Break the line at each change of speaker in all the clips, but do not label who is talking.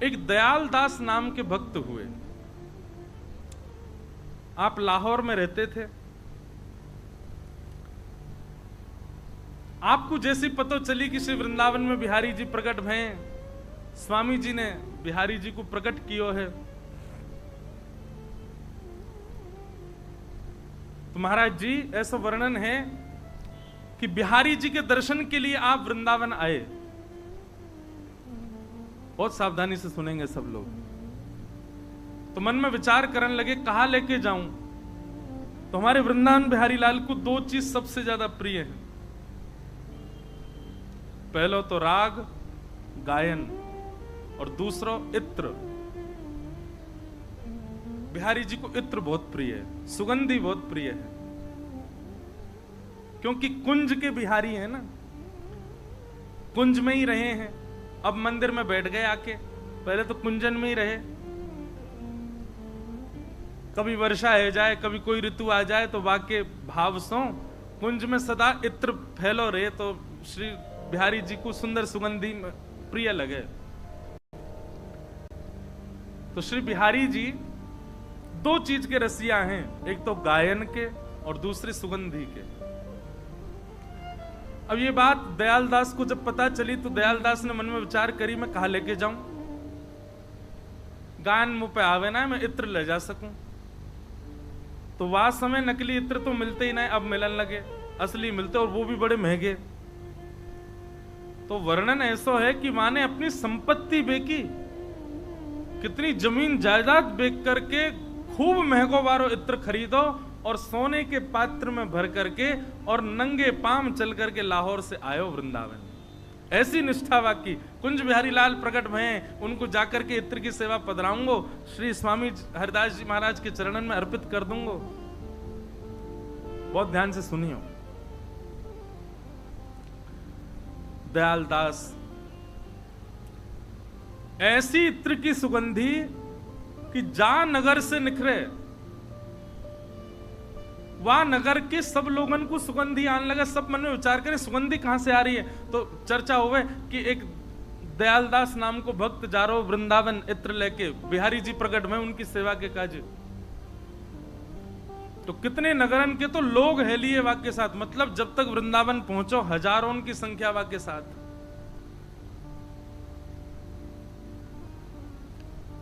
एक दयाल दास नाम के भक्त हुए। आप लाहौर में रहते थे। आपको जैसी पता चली कि श्री वृंदावन में बिहारी जी प्रकट भये, स्वामी जी ने बिहारी जी को प्रकट कियो है, तो महाराज जी ऐसा वर्णन है कि बिहारी जी के दर्शन के लिए आप वृंदावन आए। बहुत सावधानी से सुनेंगे सब लोग। तो मन में विचार करने लगे कहां लेके जाऊं। तो हमारे वृंदावन बिहारी लाल को दो चीज सबसे ज्यादा प्रिय है। पहला तो राग गायन और दूसरा इत्र। बिहारी जी को इत्र बहुत प्रिय है, सुगंधी बहुत प्रिय है, क्योंकि कुंज के बिहारी हैं ना, कुंज में ही रहे हैं। अब मंदिर में बैठ गए आके, पहले तो कुंजन में ही रहे। कभी वर्षा हो जाए, कभी कोई ऋतु आ जाए तो वाके भाव सो कुंज में सदा इत्र फैलो रहे, तो श्री बिहारी जी को सुंदर सुगंधी प्रिय लगे। तो श्री बिहारी जी दो चीज के रसिया हैं, एक तो गायन के और दूसरे सुगंधी के। अब ये बात दयालदास को जब पता चली तो दयालदास ने मन में विचार करी मैं कहां लेके जाऊं, गायन मुंह पे आवे ना मैं इत्र ले जा सकूं। तो वह समय नकली इत्र तो मिलते ही नहीं, अब मिलन लगे, असली मिलते और वो भी बड़े महंगे। तो वर्णन ऐसा है कि मां ने अपनी संपत्ति बेची, कितनी जमीन जायदाद बेच करके खूब महंगो वारो इत्र खरीदो और सोने के पात्र में भर करके और नंगे पांव चल करके लाहौर से आयो वृंदावन। ऐसी निष्ठा वाकी कुंज बिहारी लाल प्रकट भये, उनको जाकर के इत्र की सेवा पधराऊंगो, श्री स्वामी हरिदास जी महाराज के चरणन में अर्पित कर दूंगो। बहुत ध्यान से सुनियो। दयाल दास ऐसी इत्र की सुगंधी कि जा नगर से निखरे वह नगर के सब लोगन को सुगंधी आने लगा। सब मन में विचार करें सुगंधी कहां से आ रही है। तो चर्चा हुए कि एक दयालदास नाम को भक्त जा रहा हो वृंदावन इत्र लेके, बिहारी जी प्रकट में उनकी सेवा के काज। तो कितने नगरन के तो लोग है लिए वाक्य साथ, मतलब जब तक वृंदावन पहुंचो हजारों की संख्या वाक्य साथ।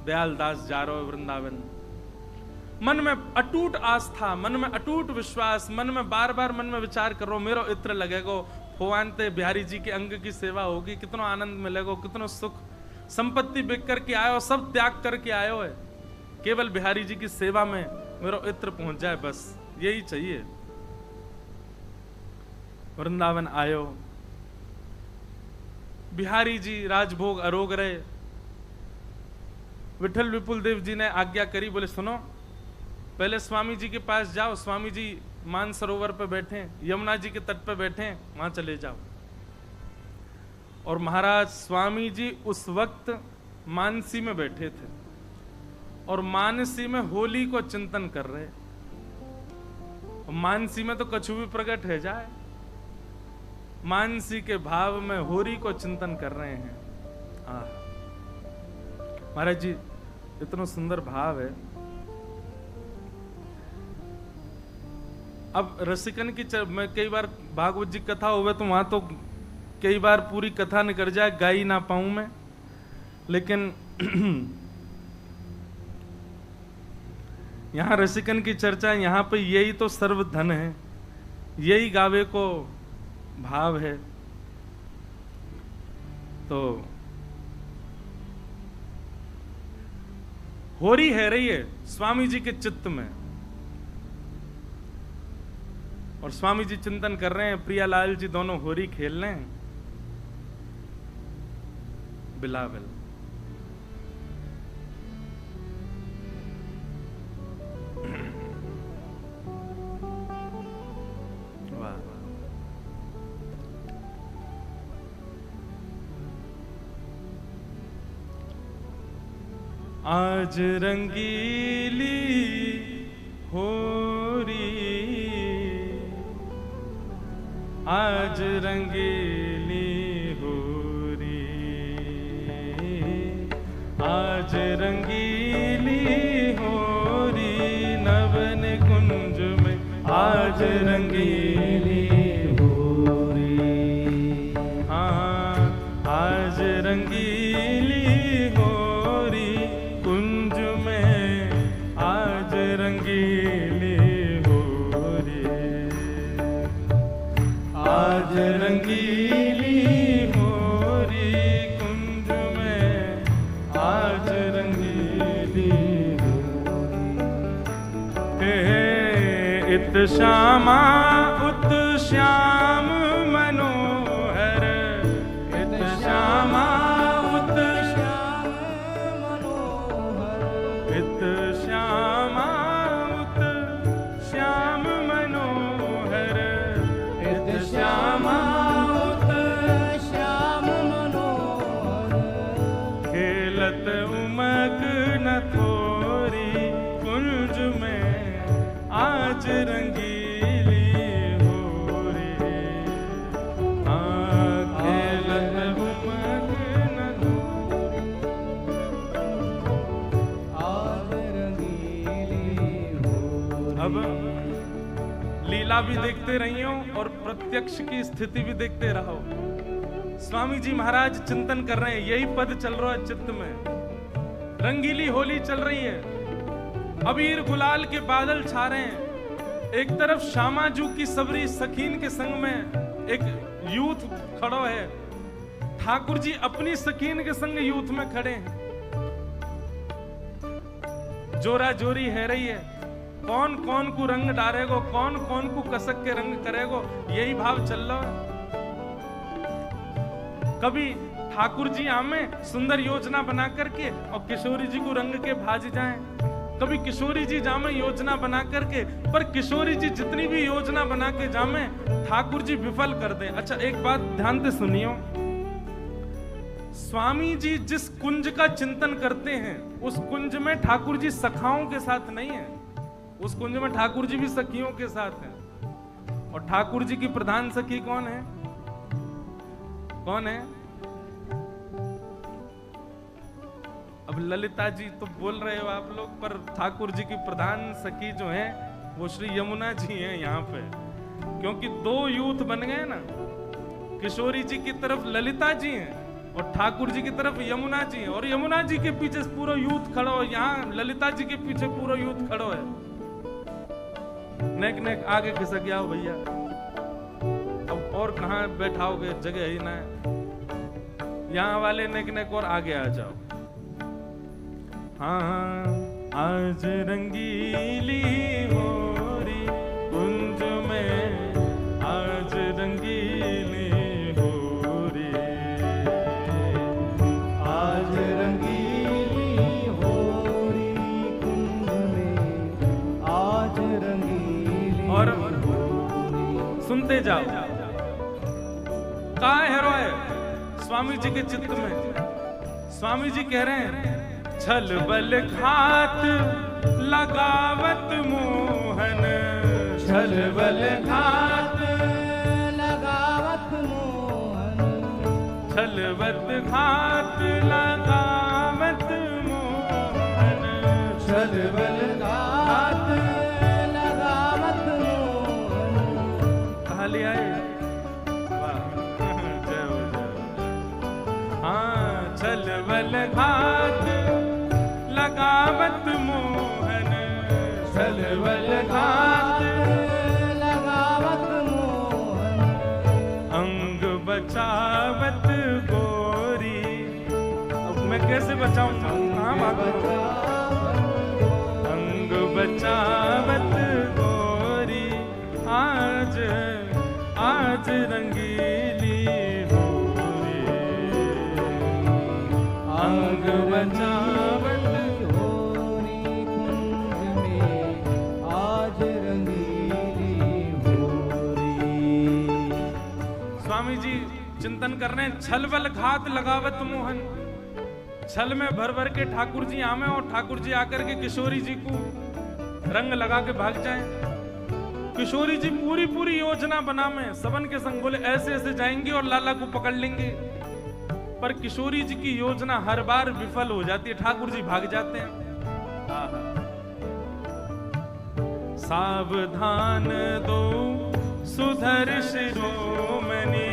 दयालदास जा रहे हो वृंदावन, मन में अटूट आस्था, मन में अटूट विश्वास, मन में बार बार मन में विचार करो मेरो इत्र लगेगो, भगवानते बिहारी जी के अंग की सेवा होगी, कितना आनंद मिलेगा, कितना सुख। संपत्ति बिक करके आयो, सब त्याग करके आयो है, केवल बिहारी जी की सेवा में मेरो इत्र पहुंच जाए, बस यही चाहिए। वृंदावन आयो, बिहारी जी राजभोग अरोग रहे। विठल विपुल देव जी ने आज्ञा करी, बोले सुनो पहले स्वामी जी के पास जाओ, स्वामी जी मानसरोवर पे बैठे, यमुना जी के तट पे बैठे, वहां चले जाओ। और महाराज स्वामी जी उस वक्त मानसी में बैठे थे और मानसी में होली को चिंतन कर रहे। मानसी में तो कछु भी प्रकट है जाए, मानसी के भाव में होली को चिंतन कर रहे हैं। महाराज जी इतना सुंदर भाव है। अब रसिकन की मैं कई बार भागवत जी कथा होवे तो वहां तो कई बार पूरी कथा निकल जाए, गा ही ना पाऊं मैं, लेकिन यहां रसिकन की चर्चा, यहां पे यही तो सर्वधन है, यही गावे को भाव है। तो होरी है रही है स्वामी जी के चित्त में, और स्वामी जी चिंतन कर रहे हैं, प्रियालाल जी दोनों होरी खेल रहे हैं बिलावल। वाह वाह। आज रंगीली होरी, आज रंगीली होरी, आज रंगीली होरी नवन कुंज में, आज रंगीली होरी। हाँ आज रंगीली होरी कुंज में, आज रंगीली होरी। आज रंगीली होरी कुंज में, आज रंगीली होरी। इत श्यामा उत श्याम मनोहर, इत श्यामा उत श्याम मनोहर, इत श्यामा उत श्याम मनोहर, इत श्यामा उत श्याम मनोहर। खेलत उमग न थोरी कुंज में, आज रंगीली होरी। खेलत उमग न थोरी, आज रंगीली होरी। अब लीला भी देखते रहियो और प्रत्यक्ष की स्थिति भी देखते रहो। स्वामी जी महाराज चिंतन कर रहे हैं, यही पद चल रहा है चित्त में। रंगीली होली चल रही है, अबीर गुलाल के बादल छा रहे हैं। एक तरफ श्यामाजू की सबरी सखीन के संग में एक यूथ खड़ो है, ठाकुर जी अपनी सखीन के संग यूथ में खड़े हैं। जोरा जोरी है रही है, कौन कौन को रंग डालेगो, कौन कौन को कसक के रंग करेगो, यही भाव चल रहा है। कभी ठाकुर जी आमे सुंदर योजना बना करके और किशोरी जी को रंग के भाज जाएं, कभी किशोरी जी जामे योजना बना करके, पर किशोरी जी जितनी भी योजना बना के जामे ठाकुर जी विफल कर दें। अच्छा एक बात ध्यान से सुनियो, स्वामी जी जिस कुंज का चिंतन करते हैं उस कुंज में ठाकुर जी सखाओं के साथ नहीं है, उस कुंज में ठाकुर जी भी सखियों के साथ हैं। और ठाकुर जी की प्रधान सखी कौन है? कौन है? अब ललिता जी तो बोल रहे हो आप लोग, पर ठाकुर जी की प्रधान सखी जो है वो श्री यमुना जी हैं यहाँ पे, क्योंकि दो यूथ बन गए ना, किशोरी जी की तरफ ललिता जी हैं और ठाकुर जी की तरफ यमुना जी हैं, और यमुना जी के पीछे पूरा यूथ खड़ो है, यहाँ ललिता जी के पीछे पूरा यूथ खड़ो है। नेक नेक आगे खिसक जाओ भैया, अब और कहाँ बैठाओगे, जगह ही ना है। यहाँ वाले नेक नेक और आगे आ जाओ। हाँ आज रंगीली होरी कुंज में, आज रंगीली होरी। आज रंगीली होरी कुंज में, आज रंगीली। और सुनते जाओ, कहाँ है रोए स्वामी जी के चित्त में। स्वामी जी कह रहे हैं, छल बल घात लगावत मोहन, छल बल घात लगावत मोहन, छल बल घात लगावत मोहन, छल बल घात लगावत मोहन। कहाँ ले आए? जय हो जय। हाँ छल बल घात लगावत मोहन, छल बल घात लगावत मोहन। अंग बचावत गोरी, अब मैं कैसे बचाऊं, कहाँ भागूं? अंग बचावत गोरी, आज आज रंगीली होरी। अंग बचावत स्वामी जी चिंतन कर रहे हैं, छल बल घात लगावत मोहन। छल में भर भर के ठाकुर जी आमे और ठाकुर जी आकर के किशोरी जी को रंग लगा के भाग जाएं। किशोरी जी पूरी पूरी योजना बना में सबन के संग बोले ऐसे ऐसे जाएंगे और लाला को पकड़ लेंगे। पर किशोरी जी की योजना हर बार विफल हो जाती है, ठाकुर जी भाग जाते हैं। आहा। सावधान दो सुधर शिरोमणि,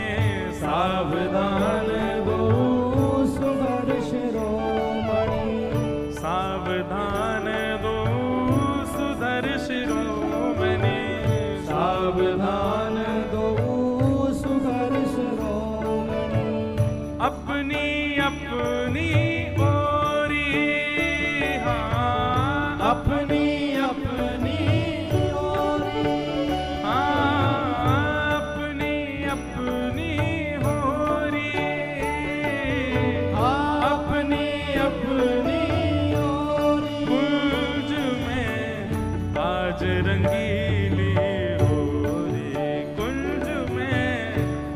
सावधान दो
सुधर शिरोमणि,
सावधान दो सुधर शिरोमणि,
सावधान दो सुधर शिरोमणि।
अपनी अपनी ओरी, हाँ
अपनी अपनी ओरी,
हाँ अपनी अपनी होरी,
हाँ अपनी अपनी ओरी।
कुंज में आज रंगीली होरी, कुंज में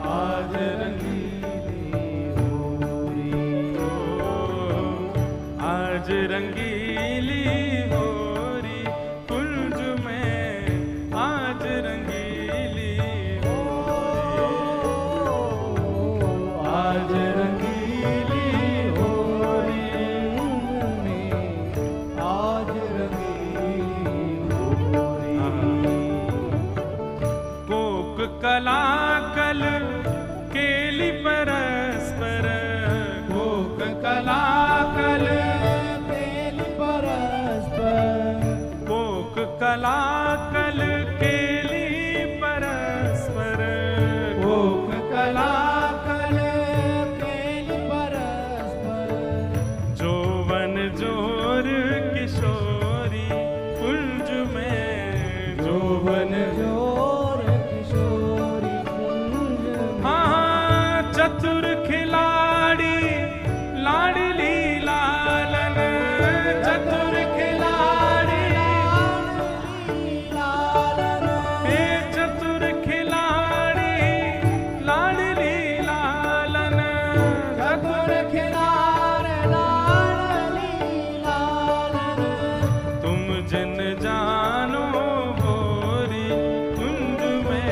आज रंगीली होरी,
आज रंगीली होरी, कुंज में आज रंगीली
आज रंगीली होरी में, आज रंगीली होरी।
कोक कलाकल केली परस्पर, कोक कलाकल,
बेल परस्पर,
कोक कलाकल केली परस्पर,
कोक कलाकल बेल परस्पर।
जोवन जोर किशोरी, कुंज में जोवन
जोर किशोरी कुंज में,
हाँ चतुर खिलाड़ी लाडली लालन, चतुर खिलाड़ी,
लालन,
हे चतुर खिलाड़ी लाडली लालन,
चतुर खिलाड़ लाडली लालन।
तुम जिन जानो गोरी, कुंज में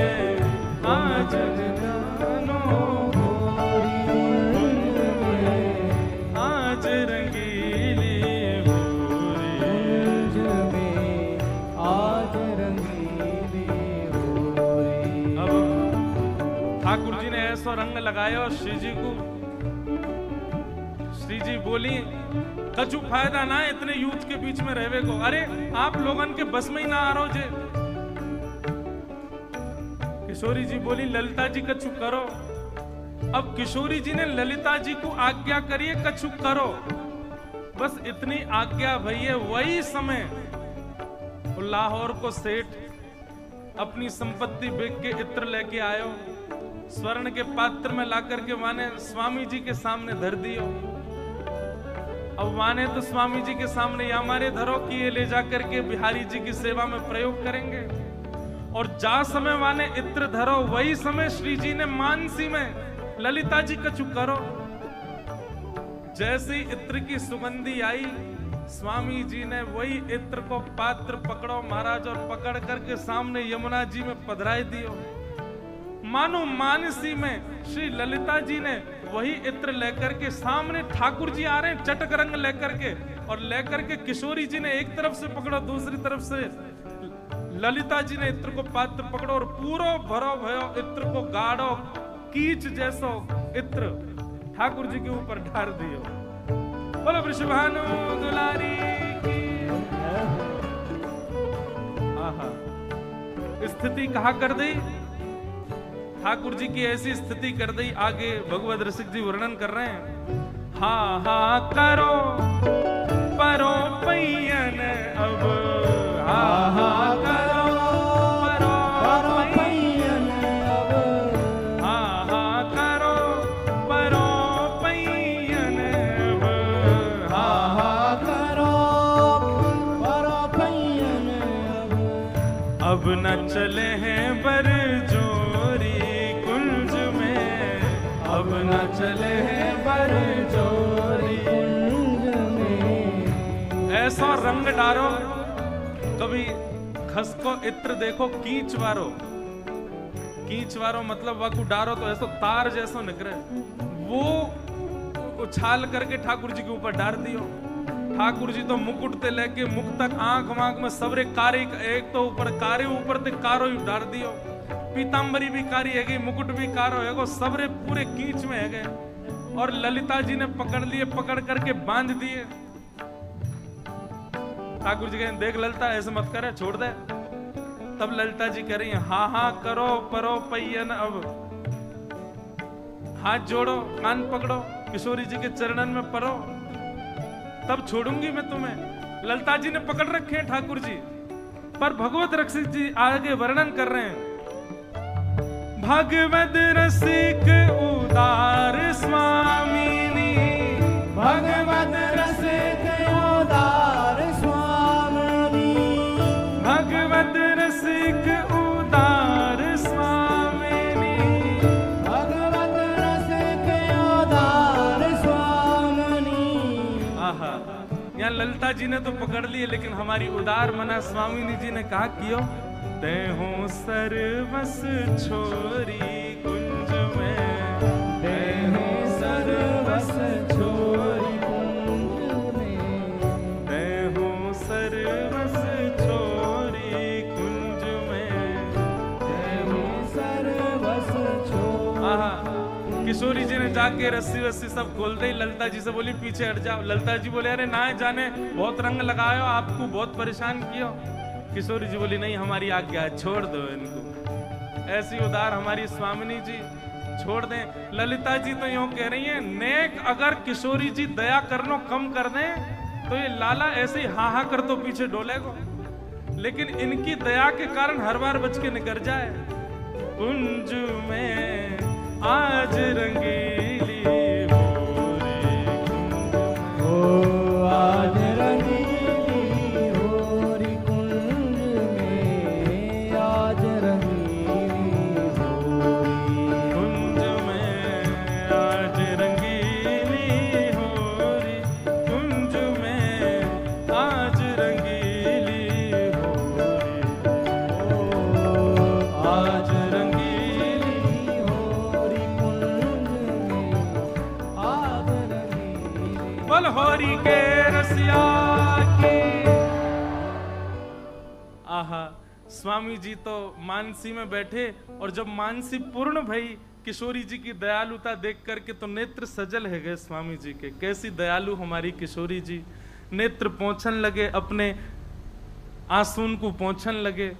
आज जानो
होरी कुंज में,
आज रंगीली होरी।
कुंज में आज रंगीली होरी।
अब ठाकुर जी ने ऐसा रंग लगाया और श्री जी को, श्री जी बोली कछु फायदा ना है इतने यूथ के बीच में रहवे को, अरे आप लोगन के बस में ही ना आ रहो जे। किशोरी जी बोली ललिता जी कछु करो। अब किशोरी जी ने ललिता जी को आज्ञा करिए कछु करो, बस इतनी आज्ञा भैया। वही समय वो लाहौर को सेठ अपनी संपत्ति बेच के इत्र लेके आयो, स्वर्ण के पात्र में लाकर के माने स्वामी जी के सामने धर दियो। अब माने तो स्वामी जी के सामने या हमारे धरो कि ये ले जाकर के बिहारी जी की सेवा में प्रयोग करेंगे। और जा समय माने इत्र धरो, वही समय श्री जी ने मानसी में ललिता जी कछु करो। जैसे ही इत्र की सुगंधी आई, स्वामी जी ने वही इत्र को पात्र पकड़ो महाराज और पकड़ करके सामने यमुना जी में पधराई दियो। मानो मानसी में श्री ललिता जी ने वही इत्र लेकर के सामने ठाकुर जी आ रहे हैं चटक रंग लेकर के, और लेकर के किशोरी जी ने एक तरफ से पकड़ो, दूसरी तरफ से ललिता जी ने इत्र को पात्र पकड़ो और पूरो भरो भयो इत्र को गाढ़ो कीच जैसो इत्र ठाकुर जी के ऊपर ढार दियो। बोलो वृषभानु दुलारी की। आहा, स्थिति कहा कर दी ठाकुर जी की, ऐसी स्थिति कर दी। आगे भगवत रसिक जी वर्णन कर रहे हैं। हा हा करो परो पैयन अब, हा हा करो परो पैयन
अब,
हा हा करो परो पैयन अब,
हा हा करो परो पैयन
अब न चले हैं बर जोरी कुंज में, अब न चले हैं बर जोरी
कुंज में।
ऐसा रंग डारो, कभी खसको इत्र देखो कीच वारो, कीच वारो मतलब वाकू डारो तो ऐसा तार जैसो निकले। वो उछाल करके ठाकुर जी के ऊपर डाल दियो। ठाकुर जी तो मुकुट ते लेके मुख तक आंख मांख में सबरे कारी, एक तो ऊपर कारे ऊपर ते कारो ही डाल दियो। पीतांबरी भी कारी है गई, मुकुट भी कारो है गो, सबरे पूरे कीच में है गए। और ललिता जी ने पकड़ लिए, पकड़ करके बांध दिए। ठाकुर जी कहें देख ललिता ऐसे मत करे, छोड़ दे। तब ललिता जी कह रही है हाँ हाँ करो परो पैयन, अब हाथ जोड़ो, कान पकड़ो, किशोरी जी के चरणन में परो, तब छोड़ूंगी मैं तुम्हें। ललिता जी ने पकड़ रखे हैं ठाकुर जी, पर भगवत रसिक जी आगे वर्णन कर रहे हैं। भगवत रसिक उदार स्वामिनी,
भगवत रसिक उदार स्वामिनी,
भगवत रसिक उदार स्वामिनी,
भगवत रसिक उदार स्वामिनी।
आहा, यहाँ ललिता जी ने तो पकड़ लिए, लेकिन हमारी उदार मना स्वामिनी जी ने कहा कियो ते हूँ सर्वस छोरी कुंज में,
ते हूँ सर्वस छोरी कुंज में,
ते हूँ सर्वस छोरी कुंज में,
ते हूँ सर्वस छोरी।
आहा, किशोरी जी ने जाके रस्सी वस्सी सब खोल दी। ललिता जी से बोली पीछे हट जाओ। ललिता जी बोले अरे ना जाने, बहुत रंग लगायो, आपको बहुत परेशान किया। किशोरी जी बोली नहीं हमारी आज्ञा है, छोड़ दो इनको। ऐसी उदार हमारी स्वामिनी जी, छोड़ दें। ललिता जी तो यूं कह रही हैं नेक अगर किशोरी जी दया करनो कम कर दें तो ये लाला ऐसे ही हाँ हाँ कर तो पीछे डोलेगो, लेकिन इनकी दया के कारण हर बार बच के निकल जाए। कुंज में आज रंगीली
ओ आज रंगीली होरी कुंज में, आज रंगीली होरी
कुंज में, आज रंगीली होरी कुंज में, आज रंगीली होरी,
आज रंगीली होरी कुंज में, आज रंगीली।
बोल होरी के रसिया की। आहा, स्वामी जी तो मानसी में बैठे, और जब मानसी पूर्ण भई किशोरी जी की दयालुता देख करके तो नेत्र सजल है गए स्वामी जी के। कैसी दयालु हमारी किशोरी जी, नेत्र पोंछन लगे, अपने आंसू को पोंछन लगे।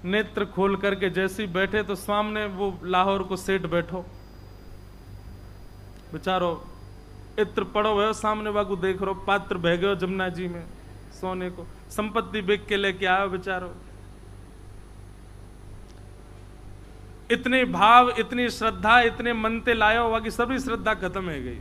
नेत्र खोल करके जैसे ही बैठे तो सामने वो लाहौर को सेठ बैठो, बेचारो इत्र पड़ो है सामने, बागू देख रो, पात्र बह गयो जमुना जी में सोने को, संपत्ति बेच के लेके आयो बेचारो। इतने भाव, इतनी श्रद्धा, इतने मनते लायो, बाकी सभी श्रद्धा खत्म हो गई।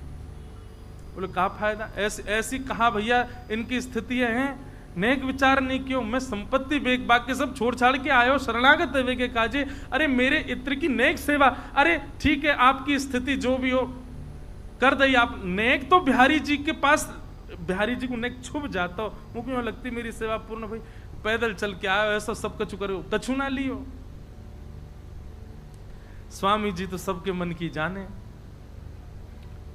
बोले क्या फायदा, ऐसी कहा भैया इनकी स्थितियां हैं, नेक विचार नहीं क्यों, मैं संपत्ति बेच बाग के सब छोड़ छाड़ के आयो, शरणागत वे के काजे, अरे मेरे इत्र की नेक सेवा, अरे ठीक है आपकी स्थिति जो भी हो कर दई आप, नेक तो बिहारी जी के पास, बिहारी जी को नेक छुप जाता हो, मुझे क्यों लगती मेरी सेवा पूर्ण भाई, पैदल चल के आयो, ऐसा सब कछु करो, कछु ना लियो। स्वामी जी तो सबके मन की जाने।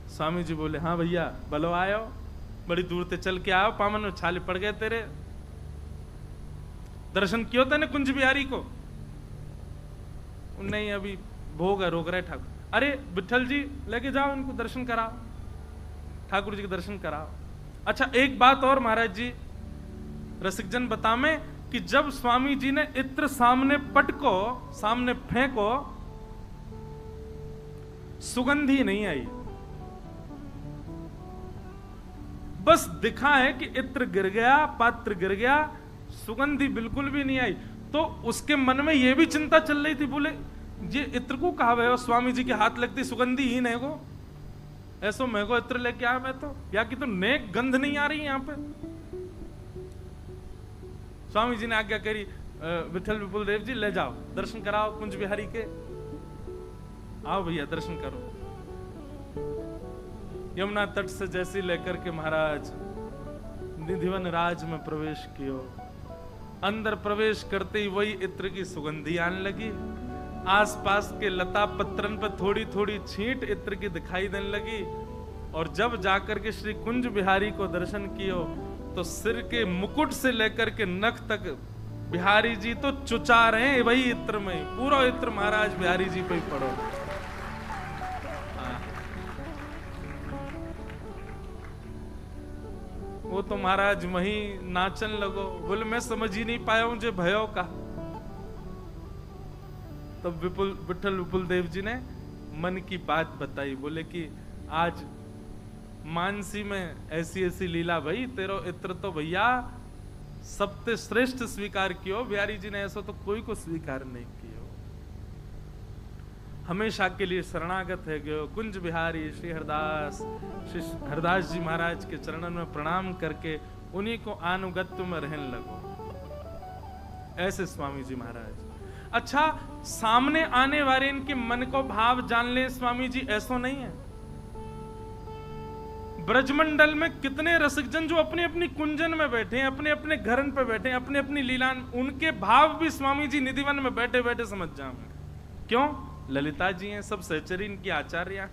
स्वामी जी बोले हाँ भैया बलो आयो, बड़ी दूर से चल के आओ, पामन में छाले पड़ गए तेरे, दर्शन कियो तेने कुंज बिहारी को? नहीं अभी भोग है, रोक रहे ठाकुर। अरे विठल जी लेके जाओ इनको, दर्शन कराओ, ठाकुर जी के दर्शन कराओ। अच्छा एक बात और महाराज जी, रसिकजन बतावे कि जब स्वामी जी ने इत्र सामने पटको, सामने फेंको, सुगंधी नहीं आई, बस दिखा है कि इत्र गिर गया, पात्र गिर गया, सुगंधी बिल्कुल भी नहीं आई। तो उसके मन में यह भी चिंता चल रही थी, बोले ये इत्र को कहा है, स्वामी जी के हाथ लगती सुगंधी ही नहीं को, ऐसो मैं को इत्र लेके आया मैं तो, या कि तो नेक गंध नहीं आ रही यहां पे। स्वामी जी ने आज्ञा करी, विठल विपुल देव जी ले जाओ, दर्शन कराओ कुंज बिहारी के, आओ भैया दर्शन करो। यमुना तट से जैसी लेकर के महाराज निधिवन राज में प्रवेश कियो, अंदर प्रवेश करते ही वही इत्र की सुगंधी आने लगी, आसपास के लता पत्रन पर थोड़ी थोड़ी छींट इत्र की दिखाई देने लगी। और जब जाकर के श्री कुंज बिहारी को दर्शन कियो तो सिर के मुकुट से लेकर के नख तक बिहारी जी तो चुचा रहे हैं वही इत्र में, पूरा इत्र महाराज बिहारी जी पे ही पड़ो। वो तो महाराज वही नाचन लगो, बोले मैं समझ ही नहीं पाया हूं जो भयो का। तब विठल विपुल देव जी ने मन की बात बताई, बोले कि आज मानसी में ऐसी ऐसी लीला भई, तेरो इत्र तो भैया सबसे श्रेष्ठ स्वीकार कियो। बिहारी जी ने ऐसा तो कोई को स्वीकार नहीं कियो, हमेशा के लिए शरणागत है गयो। कुंज बिहारी श्री हरदास जी महाराज के चरणों में प्रणाम करके उन्हीं को अनुगत्य में रहने लगो। ऐसे स्वामी जी महाराज। अच्छा, सामने आने वाले इनके मन को भाव जान ले स्वामी जी, ऐसा नहीं है। ब्रजमंडल में कितने रसिकजन जो अपने अपनी कुंजन में बैठे हैं, अपने अपने घरन पे बैठे हैं, अपने अपनी लीला, उनके भाव भी स्वामी जी निधिवन में बैठे बैठे समझ जाओ। क्यों? ललिता जी हैं, सब सहचरी इनकी आचार्य।